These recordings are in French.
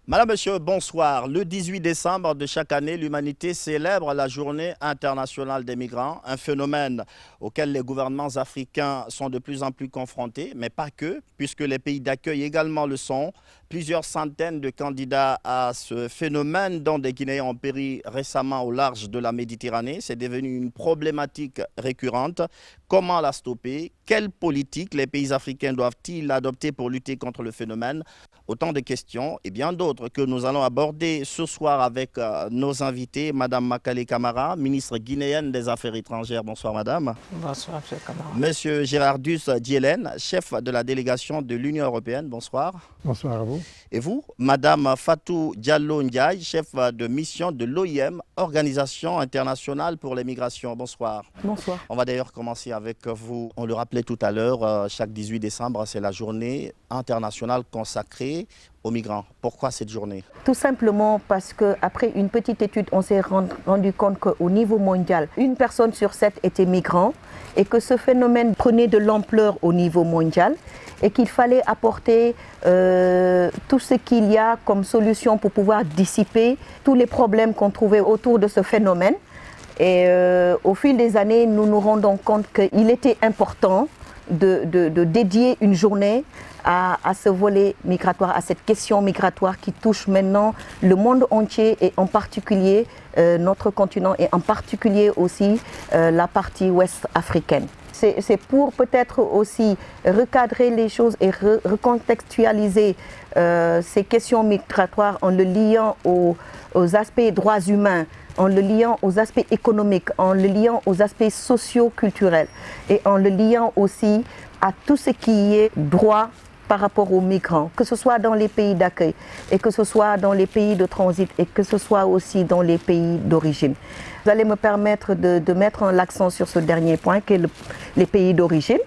Madame, Monsieur, bonsoir. Le 18 décembre de chaque année, l'humanité célèbre la Journée internationale des migrants, un phénomène auquel les gouvernements africains sont de plus en plus confrontés, mais pas que, puisque les pays d'accueil également le sont. Plusieurs centaines de candidats à ce phénomène, dont des Guinéens ont péri récemment au large de la Méditerranée. C'est devenu une problématique récurrente. Comment la stopper? Quelle politique les pays africains doivent-ils adopter pour lutter contre le phénomène? Autant de questions et bien d'autres que nous allons aborder ce soir avec nos invités. Madame Makale Camara, ministre guinéenne des Affaires étrangères. Bonsoir, madame. Bonsoir, M. Camara. Monsieur Gérardus Dielen, chef de la délégation de l'Union européenne. Bonsoir. Bonsoir à vous. Et vous, madame Fatou Diallo Ndiaye, chef de mission de l'OIM, Organisation internationale pour les migrations. Bonsoir. Bonsoir. On va d'ailleurs commencer avec vous. On le rappelait tout à l'heure, chaque 18 décembre, c'est la journée internationale consacrée aux migrants. Pourquoi cette journée? Tout simplement parce qu'après une petite étude, on s'est rendu compte qu'au niveau mondial, 1 personne sur 7 était migrant et que ce phénomène prenait de l'ampleur au niveau mondial et qu'il fallait apporter tout ce qu'il y a comme solution pour pouvoir dissiper tous les problèmes qu'on trouvait autour de ce phénomène. Et au fil des années, nous nous rendons compte qu'il était important de dédier une journée à ce volet migratoire, à cette question migratoire qui touche maintenant le monde entier et en particulier notre continent et en particulier aussi la partie ouest africaine. C'est pour peut-être aussi recadrer les choses et recontextualiser ces questions migratoires en le liant aux aspects droits humains, en le liant aux aspects économiques, en le liant aux aspects socio-culturels et en le liant aussi à tout ce qui est droit par rapport aux migrants, que ce soit dans les pays d'accueil et que ce soit dans les pays de transit et que ce soit aussi dans les pays d'origine. Vous allez me permettre de mettre l'accent sur ce dernier point qui est les pays d'origine,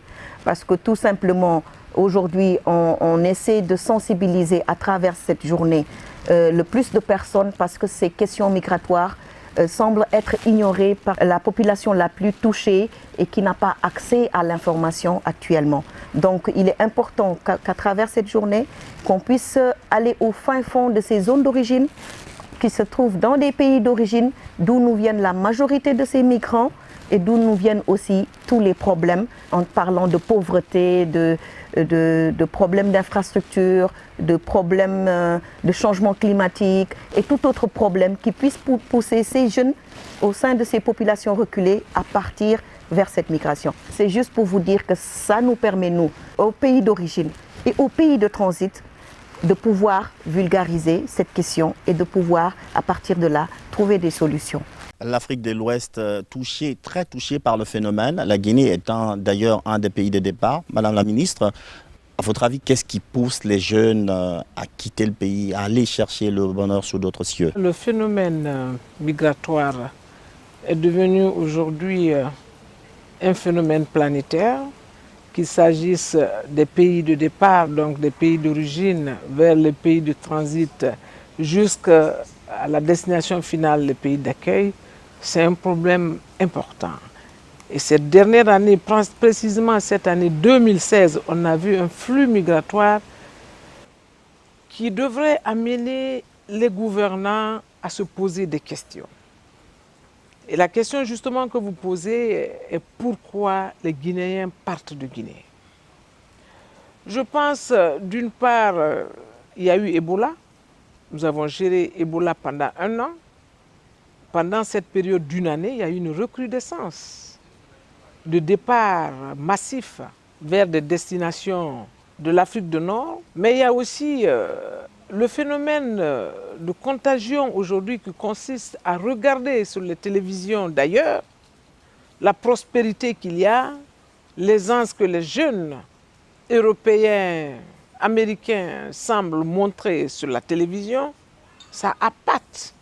parce que tout simplement aujourd'hui on essaie de sensibiliser à travers cette journée le plus de personnes parce que ces questions migratoires semble être ignorée par la population la plus touchée et qui n'a pas accès à l'information actuellement. Donc il est important qu'à travers cette journée, qu'on puisse aller au fin fond de ces zones d'origine qui se trouvent dans des pays d'origine d'où nous viennent la majorité de ces migrants et d'où nous viennent aussi tous les problèmes en parlant de pauvreté, de problèmes d'infrastructure, de problèmes de changement climatique et tout autre problème qui puisse pousser ces jeunes au sein de ces populations reculées à partir vers cette migration. C'est juste pour vous dire que ça nous permet, nous, aux pays d'origine et aux pays de transit, de pouvoir vulgariser cette question et de pouvoir, à partir de là, trouver des solutions. L'Afrique de l'Ouest très touchée par le phénomène, la Guinée étant d'ailleurs un des pays de départ. Madame la ministre, à votre avis, qu'est-ce qui pousse les jeunes à quitter le pays, à aller chercher le bonheur sous d'autres cieux? Le phénomène migratoire est devenu aujourd'hui un phénomène planétaire, qu'il s'agisse des pays de départ, donc des pays d'origine, vers les pays de transit, jusqu'à la destination finale, les pays d'accueil. C'est un problème important. Et cette dernière année, précisément cette année 2016, on a vu un flux migratoire qui devrait amener les gouvernants à se poser des questions. Et la question justement que vous posez est pourquoi les Guinéens partent de Guinée. Je pense d'une part, il y a eu Ebola. Nous avons géré Ebola pendant 1 an. Pendant cette période d'1 année, il y a eu une recrudescence de départ massif vers des destinations de l'Afrique du Nord. Mais il y a aussi le phénomène de contagion aujourd'hui qui consiste à regarder sur les télévisions d'ailleurs la prospérité qu'il y a, l'aisance que les jeunes européens, américains semblent montrer sur la télévision. Ça appâte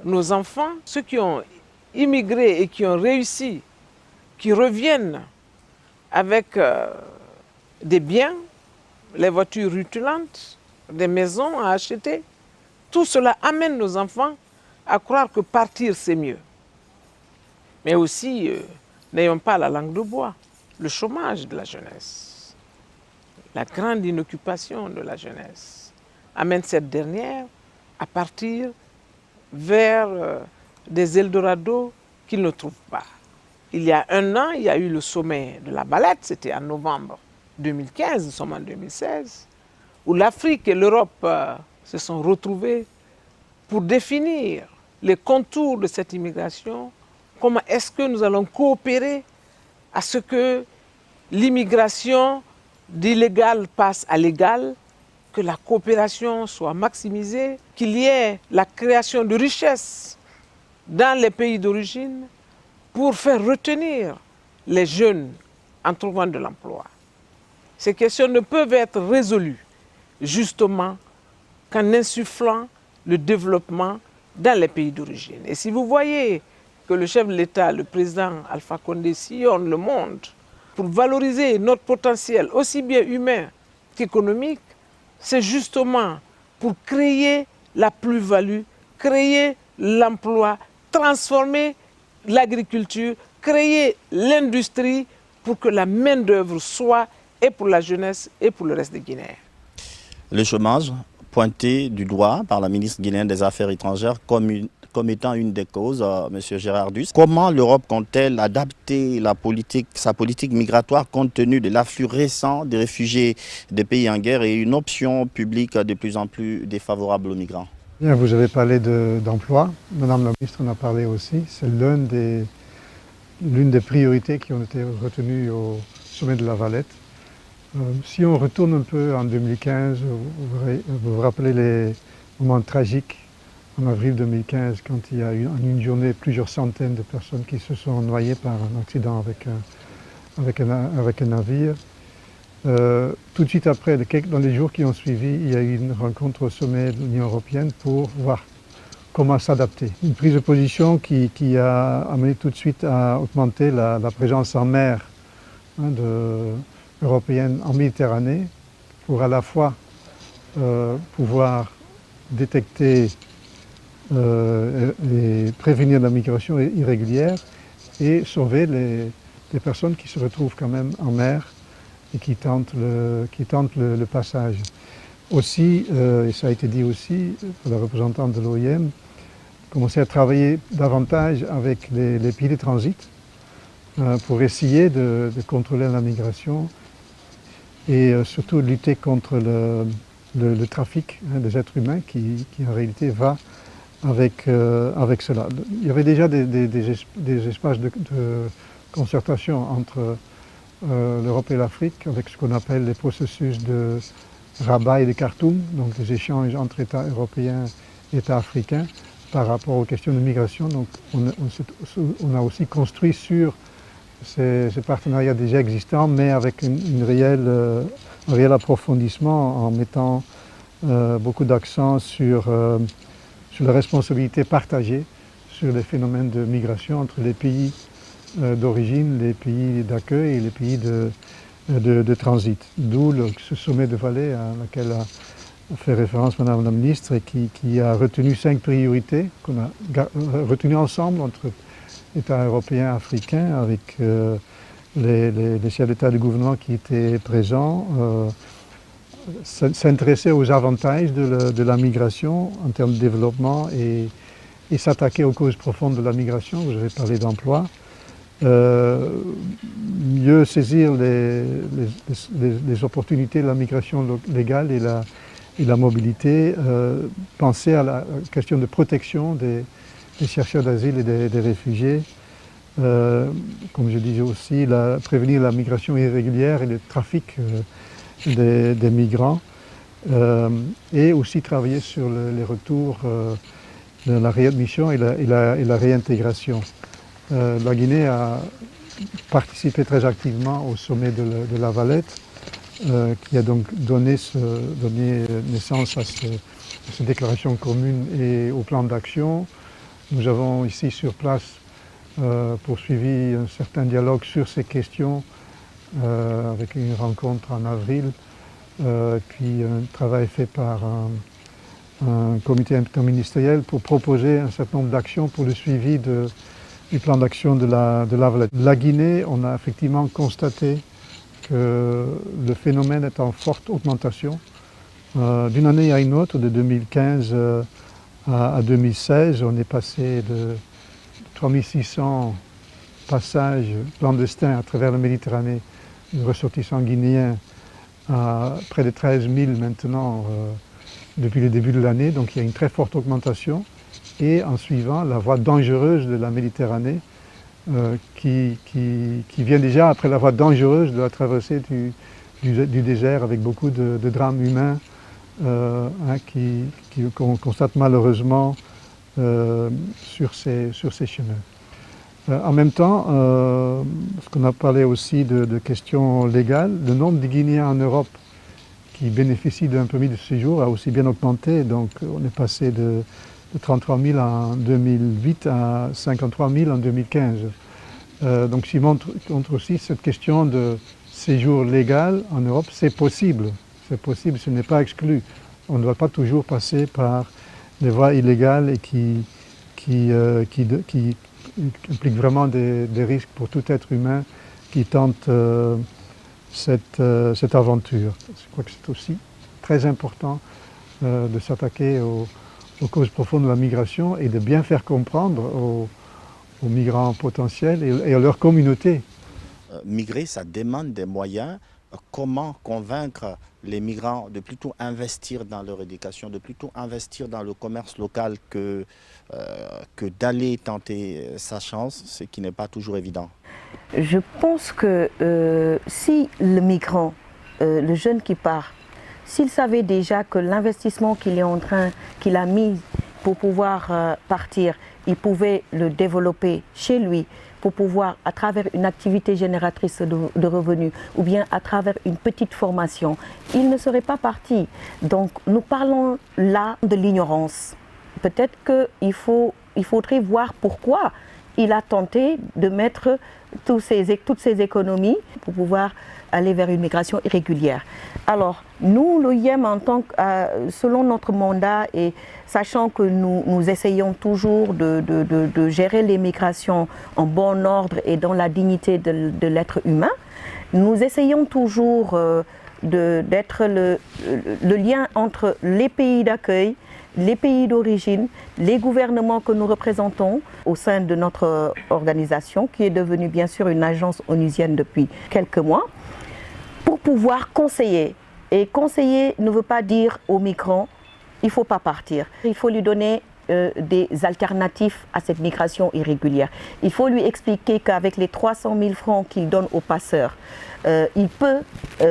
nos enfants, ceux qui ont immigré et qui ont réussi, qui reviennent avec des biens, les voitures rutilantes, des maisons à acheter. Tout cela amène nos enfants à croire que partir c'est mieux. Mais aussi, n'ayons pas la langue de bois, le chômage de la jeunesse, la grande inoccupation de la jeunesse amène cette dernière à partir vers des Eldorado qu'ils ne trouvent pas. Il y a un an, il y a eu le sommet de La Valette, c'était en novembre 2015, nous sommes en 2016, où l'Afrique et l'Europe se sont retrouvées pour définir les contours de cette immigration. Comment est-ce que nous allons coopérer à ce que l'immigration d'illégal passe à légal, que la coopération soit maximisée, qu'il y ait la création de richesses dans les pays d'origine pour faire retenir les jeunes en trouvant de l'emploi. Ces questions ne peuvent être résolues justement qu'en insufflant le développement dans les pays d'origine. Et si vous voyez que le chef de l'État, le président Alpha Condé, sillonne le monde pour valoriser notre potentiel, aussi bien humain qu'économique, c'est justement pour créer la plus-value, créer l'emploi, transformer l'agriculture, créer l'industrie pour que la main-d'œuvre soit et pour la jeunesse et pour le reste des Guinéens. Le chômage, pointé du doigt par la ministre guinéenne des Affaires étrangères comme étant une des causes, M. Gérard Duss. Comment l'Europe compte-t-elle adapter sa politique migratoire compte tenu de l'afflux récent des réfugiés des pays en guerre et une option publique de plus en plus défavorable aux migrants? Bien, vous avez parlé d'emploi. Madame la ministre en a parlé aussi. C'est l'une des priorités qui ont été retenues au sommet de La Valette. Si on retourne un peu en 2015, vous vous rappelez les moments tragiques en avril 2015, quand il y a eu en une journée plusieurs centaines de personnes qui se sont noyées par un accident avec un navire. Tout de suite après, dans les jours qui ont suivi, il y a eu une rencontre au sommet de l'Union européenne pour voir comment s'adapter. Une prise de position qui a amené tout de suite à augmenter la présence en mer européenne en Méditerranée pour à la fois pouvoir détecter et prévenir la migration irrégulière et sauver les personnes qui se retrouvent quand même en mer et qui tentent le passage. Aussi, et ça a été dit aussi par la représentante de l'OIM, commencer à travailler davantage avec les pays de transit pour essayer de contrôler la migration et surtout lutter contre le trafic des êtres humains qui en réalité va avec cela. Il y avait déjà des espaces de concertation entre l'Europe et l'Afrique avec ce qu'on appelle les processus de Rabat et de Khartoum, donc des échanges entre États européens et États africains par rapport aux questions de migration. Donc on a aussi construit sur ces partenariats déjà existants, mais avec un réel approfondissement en mettant beaucoup d'accent sur la responsabilité partagée sur les phénomènes de migration entre les pays d'origine, les pays d'accueil et les pays de transit. D'où ce sommet de Valais à laquelle a fait référence Madame la ministre et qui a retenu 5 priorités qu'on a retenues ensemble entre États européens et africains avec les chefs d'État et de gouvernement qui étaient présents. S'intéresser aux avantages de la migration en termes de développement et s'attaquer aux causes profondes de la migration. Vous avez parlé d'emploi. Mieux saisir les opportunités de la migration légale et la mobilité. Penser à la question de protection des chercheurs d'asile et des réfugiés. Comme je disais aussi, prévenir la migration irrégulière et le trafic des migrants et aussi travailler sur les retours de la réadmission et la réintégration. La Guinée a participé très activement au sommet de La Valette qui a donc donné naissance à cette déclaration commune et au plan d'action. Nous avons ici sur place poursuivi un certain dialogue sur ces questions avec une rencontre en avril, puis un travail fait par un comité interministériel pour proposer un certain nombre d'actions pour le suivi du plan d'action de la Valette. La Guinée, on a effectivement constaté que le phénomène est en forte augmentation. D'une année à une autre, de 2015 à 2016, on est passé de 3600 passages clandestins à travers la Méditerranée de ressortissants guinéens à près de 13 000 maintenant depuis le début de l'année. Donc il y a une très forte augmentation. Et en suivant la voie dangereuse de la Méditerranée, qui vient déjà après la voie dangereuse de la traversée du désert avec beaucoup de drames humains qu'on constate malheureusement sur ces chemins. En même temps, parce qu'on a parlé aussi de questions légales, le nombre de Guinéens en Europe qui bénéficient d'un permis de séjour a aussi bien augmenté. Donc on est passé de 33 000 en 2008 à 53 000 en 2015. Donc ce qui montre aussi cette question de séjour légal en Europe, c'est possible. C'est possible, ce n'est pas exclu. On ne doit pas toujours passer par des voies illégales et qui impliquent vraiment des risques pour tout être humain qui tente cette aventure. Je crois que c'est aussi très important de s'attaquer aux causes profondes de la migration et de bien faire comprendre aux migrants potentiels et à leur communauté. Migrer, ça demande des moyens. Comment convaincre les migrants de plutôt investir dans leur éducation, de plutôt investir dans le commerce local que d'aller tenter sa chance, ce qui n'est pas toujours évident? Je pense que si le migrant, le jeune qui part, s'il savait déjà que l'investissement qu'il a mis pour pouvoir partir, il pouvait le développer chez lui, pour pouvoir, à travers une activité génératrice de revenus ou bien à travers une petite formation, il ne serait pas parti. Donc nous parlons là de l'ignorance. Peut-être qu'il faudrait voir pourquoi il a tenté de mettre toutes ces économies pour pouvoir aller vers une migration irrégulière. Alors, nous, l'OIM, selon notre mandat et sachant que nous essayons toujours de gérer les migrations en bon ordre et dans la dignité de l'être humain, nous essayons toujours d'être le lien entre les pays d'accueil, les pays d'origine, les gouvernements que nous représentons au sein de notre organisation, qui est devenue bien sûr une agence onusienne depuis quelques mois, pour pouvoir conseiller. Et conseiller ne veut pas dire aux migrants, il ne faut pas partir. Il faut lui donner des alternatives à cette migration irrégulière. Il faut lui expliquer qu'avec les 300 000 francs qu'il donne aux passeurs, il peut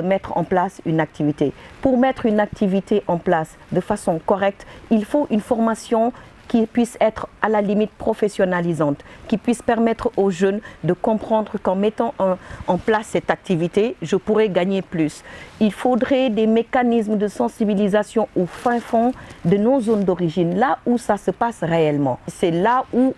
mettre en place une activité. Pour mettre une activité en place de façon correcte, il faut une formation qui puisse être à la limite professionnalisante, qui puisse permettre aux jeunes de comprendre qu'en mettant en place cette activité, je pourrais gagner plus. Il faudrait des mécanismes de sensibilisation au fin fond de nos zones d'origine, là où ça se passe réellement. C'est là où,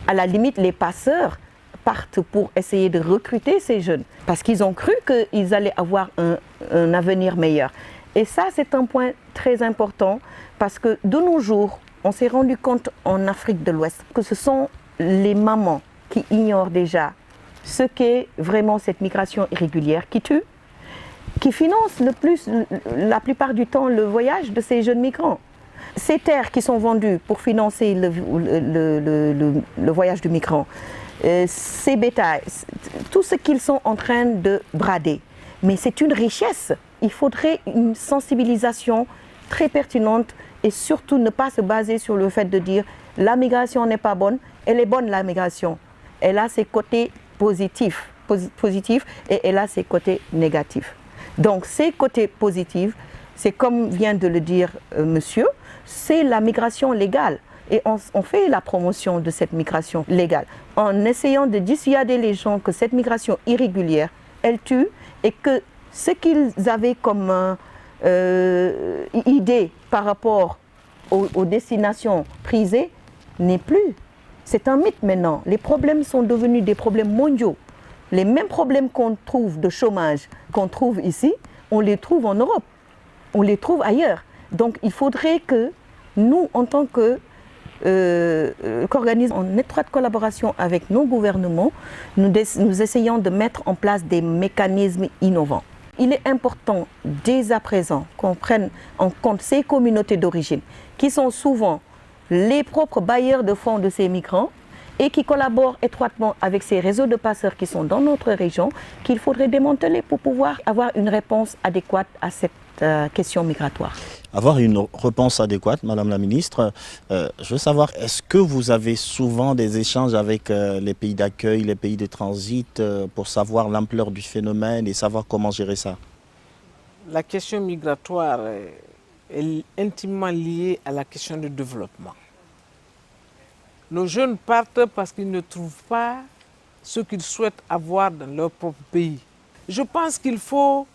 à la limite, les passeurs partent pour essayer de recruter ces jeunes, parce qu'ils ont cru qu'ils allaient avoir un avenir meilleur. Et ça, c'est un point très important, parce que de nos jours, on s'est rendu compte en Afrique de l'Ouest que ce sont les mamans qui ignorent déjà ce qu'est vraiment cette migration irrégulière qui tue, qui finance la plupart du temps le voyage de ces jeunes migrants. Ces terres qui sont vendues pour financer le voyage du migrant, ces bétails, tout ce qu'ils sont en train de brader. Mais c'est une richesse. Il faudrait une sensibilisation très pertinente et surtout ne pas se baser sur le fait de dire la migration n'est pas bonne, elle est bonne la migration. Elle a ses côtés positifs et elle a ses côtés négatifs. Donc ces côtés positifs, c'est comme vient de le dire monsieur, c'est la migration légale. Et on fait la promotion de cette migration légale en essayant de dissuader les gens que cette migration irrégulière, elle tue et que ce qu'ils avaient comme idée par rapport aux destinations prisées n'est plus. C'est un mythe maintenant. Les problèmes sont devenus des problèmes mondiaux. Les mêmes problèmes qu'on trouve de chômage, qu'on trouve ici, on les trouve en Europe, on les trouve ailleurs. Donc il faudrait que nous, en tant qu'organisme en étroite collaboration avec nos gouvernements, nous essayons de mettre en place des mécanismes innovants. Il est important dès à présent qu'on prenne en compte ces communautés d'origine qui sont souvent les propres bailleurs de fonds de ces migrants et qui collaborent étroitement avec ces réseaux de passeurs qui sont dans notre région, qu'il faudrait démanteler pour pouvoir avoir une réponse adéquate à cette question migratoire. Avoir une réponse adéquate, Madame la Ministre, je veux savoir, est-ce que vous avez souvent des échanges avec les pays d'accueil, les pays de transit, pour savoir l'ampleur du phénomène et savoir comment gérer ça? La question migratoire est intimement liée à la question du développement. Nos jeunes partent parce qu'ils ne trouvent pas ce qu'ils souhaitent avoir dans leur propre pays. Je pense qu'il faut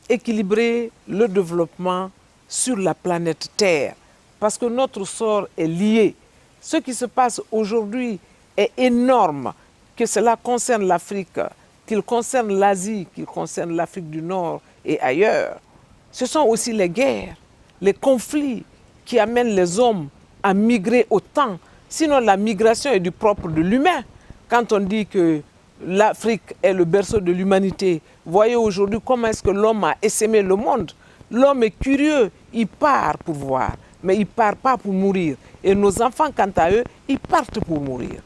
équilibrer le développement sur la planète Terre, parce que notre sort est lié. Ce qui se passe aujourd'hui est énorme, que cela concerne l'Afrique, qu'il concerne l'Asie, qu'il concerne l'Afrique du Nord et ailleurs. Ce sont aussi les guerres, les conflits qui amènent les hommes à migrer autant. Sinon, la migration est du propre de l'humain. Quand on dit que l'Afrique est le berceau de l'humanité, voyez aujourd'hui comment est-ce que l'homme a essaimé le monde. L'homme est curieux, il part pour voir, mais il ne part pas pour mourir. Et nos enfants, quant à eux, ils partent pour mourir.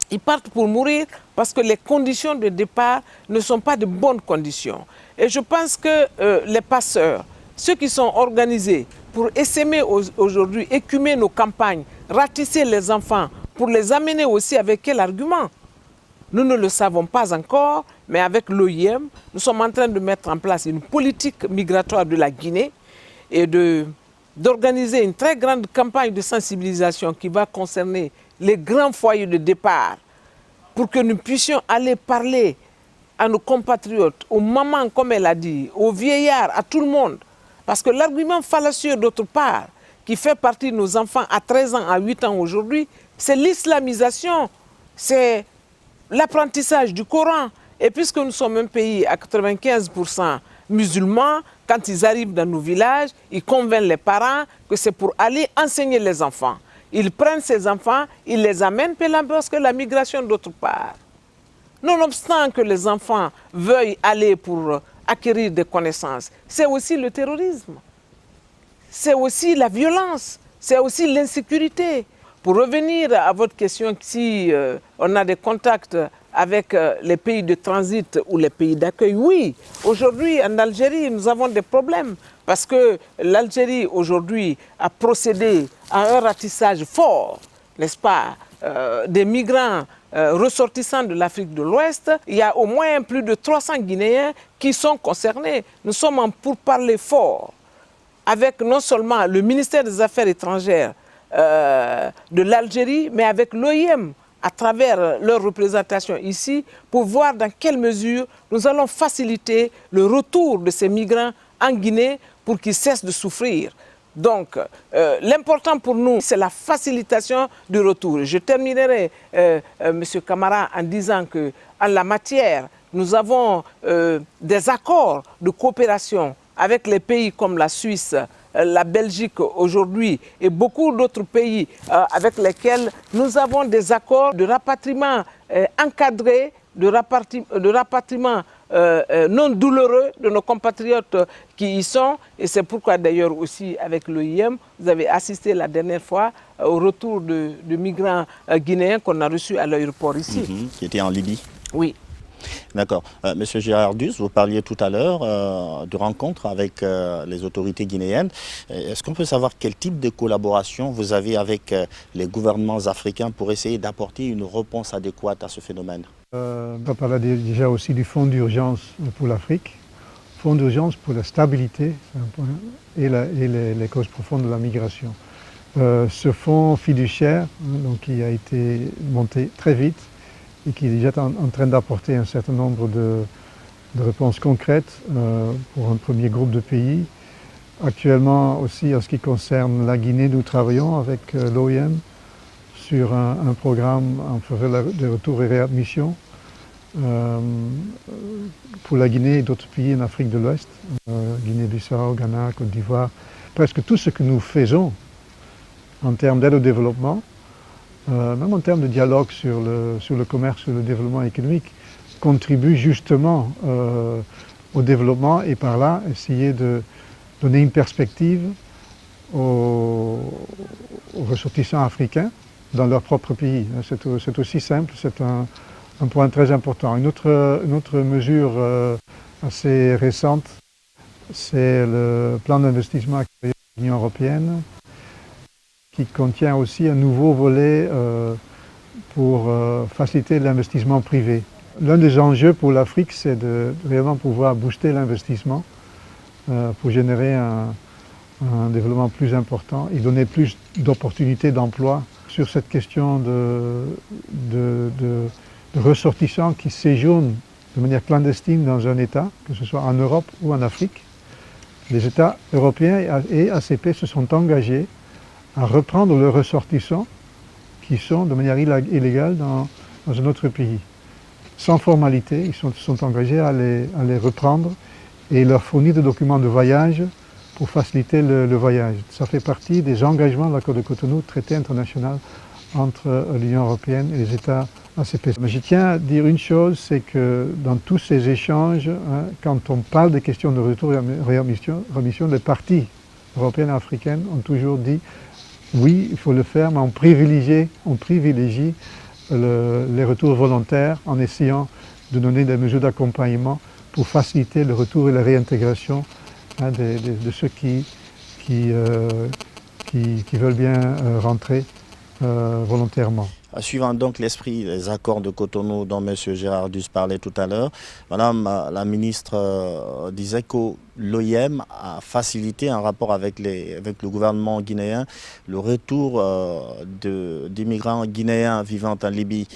Ils partent pour mourir parce que les conditions de départ ne sont pas de bonnes conditions. Et je pense que les passeurs, ceux qui sont organisés pour essaimer aujourd'hui, écumer nos campagnes, ratisser les enfants, pour les amener aussi avec quel argument? Nous ne le savons pas encore, mais avec l'OIM, nous sommes en train de mettre en place une politique migratoire de la Guinée et d'organiser une très grande campagne de sensibilisation qui va concerner les grands foyers de départ pour que nous puissions aller parler à nos compatriotes, aux mamans, comme elle a dit, aux vieillards, à tout le monde. Parce que l'argument fallacieux, d'autre part, qui fait partie de nos enfants à 13 ans, à 8 ans aujourd'hui, c'est l'islamisation, c'est l'apprentissage du Coran. Et puisque nous sommes un pays à 95% musulmans, quand ils arrivent dans nos villages, ils convainquent les parents que c'est pour aller enseigner les enfants. Ils prennent ces enfants, ils les amènent parce que la migration d'autre part. Nonobstant que les enfants veuillent aller pour acquérir des connaissances, c'est aussi le terrorisme, c'est aussi la violence, c'est aussi l'insécurité. Pour revenir à votre question, si on a des contacts avec les pays de transit ou les pays d'accueil, oui. Aujourd'hui, en Algérie, nous avons des problèmes parce que l'Algérie, aujourd'hui, a procédé à un ratissage fort, n'est-ce pas, des migrants ressortissants de l'Afrique de l'Ouest. Il y a au moins plus de 300 Guinéens qui sont concernés. Nous sommes en pourparlers fort avec non seulement le ministère des Affaires étrangères de l'Algérie, mais avec l'OIM, à travers leur représentation ici, pour voir dans quelle mesure nous allons faciliter le retour de ces migrants en Guinée pour qu'ils cessent de souffrir. Donc, l'important pour nous, c'est la facilitation du retour. Je terminerai, M. Camara, en disant qu'en la matière, nous avons des accords de coopération avec les pays comme la Suisse, la Belgique aujourd'hui et beaucoup d'autres pays avec lesquels nous avons des accords de rapatriement encadrés, de rapatriement non douloureux de nos compatriotes qui y sont. Et c'est pourquoi d'ailleurs aussi avec l'OIM, vous avez assisté la dernière fois au retour de migrants guinéens qu'on a reçus à l'aéroport ici. Qui était en Libye. Oui. D'accord. Monsieur Gérard Dus, vous parliez tout à l'heure de rencontres avec les autorités guinéennes. Est-ce qu'on peut savoir quel type de collaboration vous avez avec les gouvernements africains pour essayer d'apporter une réponse adéquate à ce phénomène? On parlait déjà aussi du fonds d'urgence pour l'Afrique, fonds d'urgence pour la stabilité et les causes profondes de la migration. Ce fonds fiduciaire, donc, qui a été monté très vite, et qui est déjà en train d'apporter un certain nombre de réponses concrètes pour un premier groupe de pays. Actuellement aussi, en ce qui concerne la Guinée, nous travaillons avec l'OIM sur un programme en faveur de retour et réadmission pour la Guinée et d'autres pays en Afrique de l'Ouest, Guinée-Bissau, Ghana, Côte d'Ivoire. Presque tout ce que nous faisons en termes d'aide au développement, même en termes de dialogue sur le commerce, sur le développement économique, contribue justement au développement et par là essayer de donner une perspective aux ressortissants africains dans leur propre pays. C'est aussi simple, c'est un point très important. Une autre mesure assez récente, c'est le plan d'investissement de l'Union européenne qui contient aussi un nouveau volet pour faciliter l'investissement privé. L'un des enjeux pour l'Afrique, c'est de vraiment pouvoir booster l'investissement pour générer un développement plus important et donner plus d'opportunités d'emploi. Sur cette question de ressortissants qui séjournent de manière clandestine dans un État, que ce soit en Europe ou en Afrique, les États européens et ACP se sont engagés à reprendre leurs ressortissants qui sont de manière illégale dans un autre pays. Sans formalité, ils sont engagés à les reprendre et leur fournir des documents de voyage pour faciliter le voyage. Ça fait partie des engagements de l'accord de Cotonou, traité international entre l'Union européenne et les États ACP. Mais je tiens à dire une chose, c'est que dans tous ces échanges, quand on parle des questions de retour et remission, les parties européennes et africaines ont toujours dit oui, il faut le faire, mais on privilégie les retours volontaires en essayant de donner des mesures d'accompagnement pour faciliter le retour et la réintégration de ceux qui veulent bien rentrer volontairement. Suivant donc l'esprit des accords de Cotonou dont M. Gérard Duz parlait tout à l'heure, Madame la ministre disait que l'OIM a facilité en rapport avec le gouvernement guinéen le retour d'immigrants guinéens vivant en Libye.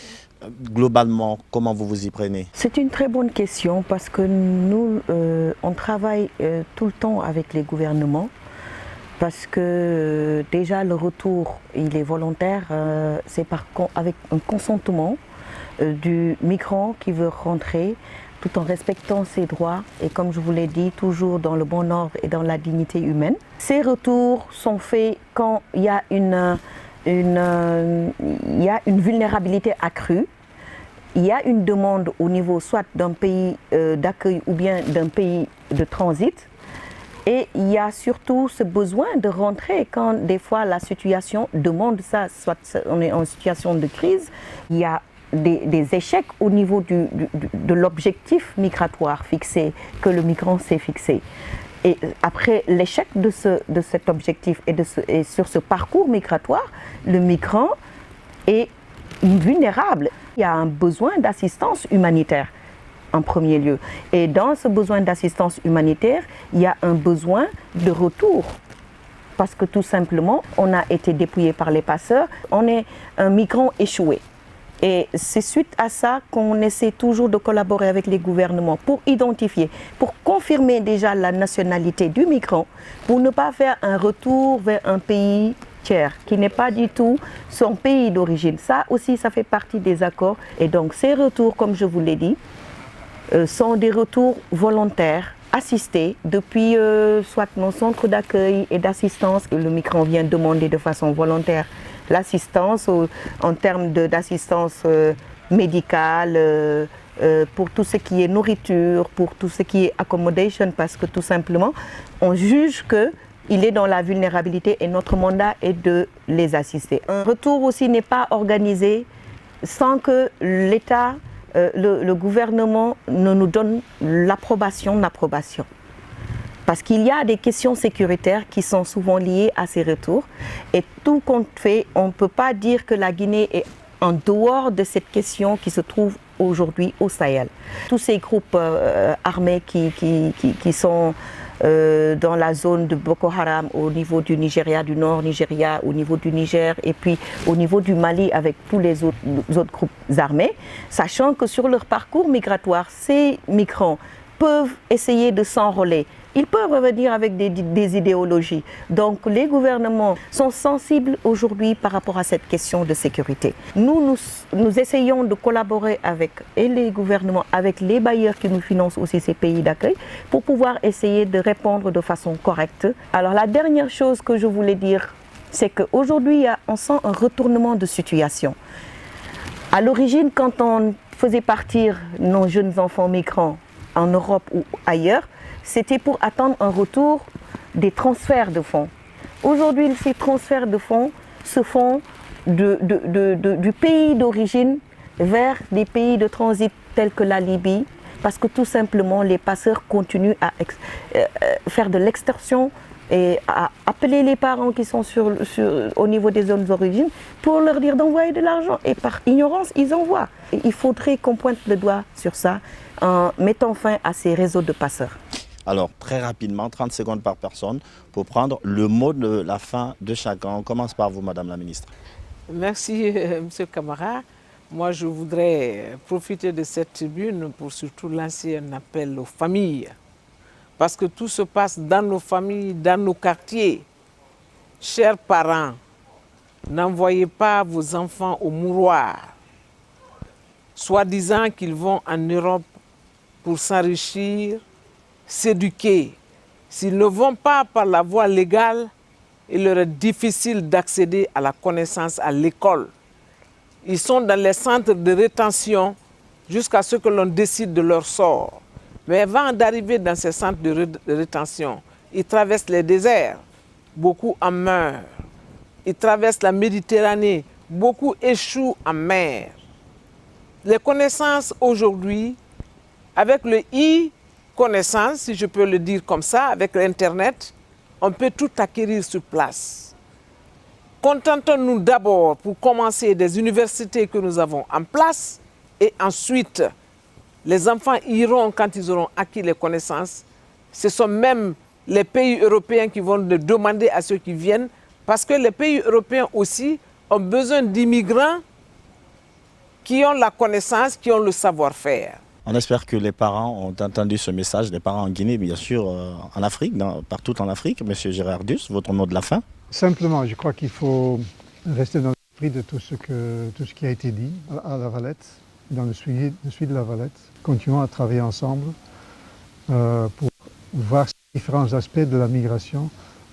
Globalement, comment vous vous y prenez? C'est une très bonne question parce que nous, on travaille tout le temps avec les gouvernements. Parce que déjà le retour, il est volontaire, c'est avec un consentement du migrant qui veut rentrer tout en respectant ses droits et comme je vous l'ai dit, toujours dans le bon ordre et dans la dignité humaine. Ces retours sont faits quand il y a une vulnérabilité accrue, il y a une demande au niveau soit d'un pays d'accueil ou bien d'un pays de transit. Et il y a surtout ce besoin de rentrer quand des fois la situation demande ça, soit on est en situation de crise, il y a des échecs au niveau de l'objectif migratoire fixé, que le migrant s'est fixé. Et après l'échec de cet objectif et sur ce parcours migratoire, le migrant est vulnérable. Il y a un besoin d'assistance humanitaire en premier lieu. Et dans ce besoin d'assistance humanitaire, il y a un besoin de retour. Parce que tout simplement, on a été dépouillé par les passeurs, on est un migrant échoué. Et c'est suite à ça qu'on essaie toujours de collaborer avec les gouvernements pour identifier, pour confirmer déjà la nationalité du migrant, pour ne pas faire un retour vers un pays tiers, qui n'est pas du tout son pays d'origine. Ça aussi, ça fait partie des accords. Et donc ces retours, comme je vous l'ai dit, sont des retours volontaires, assistés depuis soit nos centres d'accueil et d'assistance. Le migrant vient demander de façon volontaire l'assistance en termes d'assistance médicale, pour tout ce qui est nourriture, pour tout ce qui est accommodation, parce que tout simplement, on juge qu'il est dans la vulnérabilité et notre mandat est de les assister. Un retour aussi n'est pas organisé sans que l'État, le gouvernement ne nous donne l'approbation. Parce qu'il y a des questions sécuritaires qui sont souvent liées à ces retours. Et tout compte fait, on ne peut pas dire que la Guinée est en dehors de cette question qui se trouve aujourd'hui au Sahel. Tous ces groupes armés qui sont dans la zone de Boko Haram au niveau du Nigeria, du Nord Nigeria, au niveau du Niger et puis au niveau du Mali avec tous les autres groupes armés, sachant que sur leur parcours migratoire, ces migrants peuvent essayer de s'enrôler. Ils peuvent revenir avec des idéologies. Donc les gouvernements sont sensibles aujourd'hui par rapport à cette question de sécurité. Nous essayons de collaborer avec les gouvernements, avec les bailleurs qui nous financent aussi ces pays d'accueil, pour pouvoir essayer de répondre de façon correcte. Alors la dernière chose que je voulais dire, c'est qu'aujourd'hui, on sent un retournement de situation. À l'origine, quand on faisait partir nos jeunes enfants migrants en Europe ou ailleurs, c'était pour attendre un retour des transferts de fonds. Aujourd'hui, ces transferts de fonds se font du pays d'origine vers des pays de transit tels que la Libye, parce que tout simplement les passeurs continuent à faire de l'extorsion et à appeler les parents qui sont au niveau des zones d'origine pour leur dire d'envoyer de l'argent, et par ignorance ils envoient. Et il faudrait qu'on pointe le doigt sur ça en mettant fin à ces réseaux de passeurs. Alors, très rapidement, 30 secondes par personne, pour prendre le mot de la fin de chacun. On commence par vous, Madame la Ministre. Merci, Monsieur Camara. Moi, je voudrais profiter de cette tribune pour surtout lancer un appel aux familles. Parce que tout se passe dans nos familles, dans nos quartiers. Chers parents, n'envoyez pas vos enfants au mouroir, soi-disant qu'ils vont en Europe pour s'enrichir, s'éduquer. S'ils ne vont pas par la voie légale, il leur est difficile d'accéder à la connaissance à l'école. Ils sont dans les centres de rétention jusqu'à ce que l'on décide de leur sort. Mais avant d'arriver dans ces centres de rétention, ils traversent les déserts, beaucoup en meurent. Ils traversent la Méditerranée, beaucoup échouent en mer. Les connaissances aujourd'hui, avec le e-connaissance, si je peux le dire comme ça, avec l'Internet, on peut tout acquérir sur place. Contentons-nous d'abord, pour commencer, des universités que nous avons en place, et ensuite, les enfants iront quand ils auront acquis les connaissances. Ce sont même les pays européens qui vont le demander à ceux qui viennent, parce que les pays européens aussi ont besoin d'immigrants qui ont la connaissance, qui ont le savoir-faire. On espère que les parents ont entendu ce message, les parents en Guinée, bien sûr, en Afrique, partout en Afrique. Monsieur Gérardus, votre mot de la fin? Simplement, je crois qu'il faut rester dans l'esprit de tout ce qui a été dit à La Valette, dans le suivi de La Valette. Continuons à travailler ensemble pour voir ces différents aspects de la migration,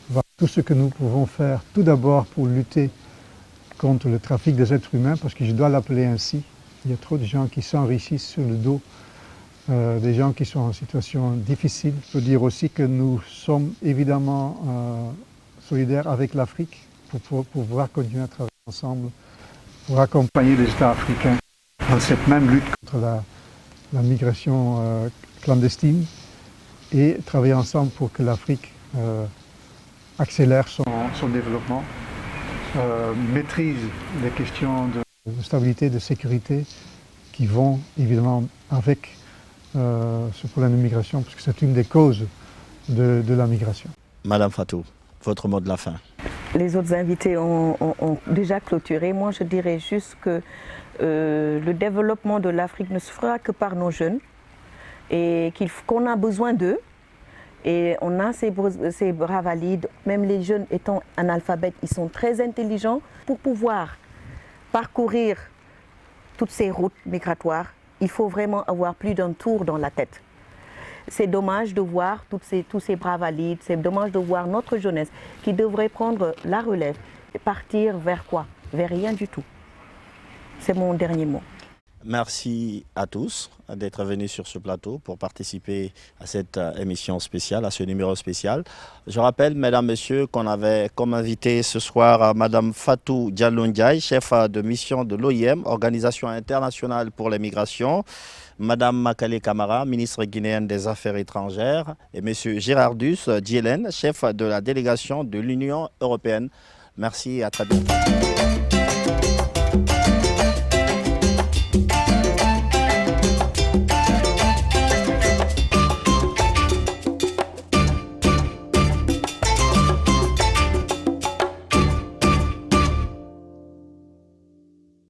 voir tout ce que nous pouvons faire, tout d'abord pour lutter contre le trafic des êtres humains, parce que je dois l'appeler ainsi. Il y a trop de gens qui s'enrichissent sur le dos des gens qui sont en situation difficile. Je peux dire aussi que nous sommes évidemment solidaires avec l'Afrique pour pouvoir continuer à travailler ensemble, pour accompagner les États africains dans cette même lutte contre la migration clandestine et travailler ensemble pour que l'Afrique accélère son développement, maîtrise les questions de stabilité, de sécurité qui vont évidemment avec ce problème de migration, parce que c'est une des causes de la migration. Madame Fatou, votre mot de la fin. Les autres invités ont déjà clôturé. Moi, je dirais juste que le développement de l'Afrique ne se fera que par nos jeunes et qu'on a besoin d'eux. Et on a ces bras valides, même les jeunes étant analphabètes, ils sont très intelligents pour pouvoir parcourir toutes ces routes migratoires. Il faut vraiment avoir plus d'un tour dans la tête. C'est dommage de voir tous ces bras valides, c'est dommage de voir notre jeunesse qui devrait prendre la relève et partir vers quoi? Vers rien du tout. C'est mon dernier mot. Merci à tous d'être venus sur ce plateau pour participer à cette émission spéciale, à ce numéro spécial. Je rappelle, mesdames, messieurs, qu'on avait comme invité ce soir Madame Fatou Diallo Ndiaye, chef de mission de l'OIM, Organisation internationale pour les migrations, Madame Makale Camara, ministre guinéenne des Affaires étrangères, et Monsieur Gérardus Djelen, chef de la délégation de l'Union européenne. Merci et à très bientôt.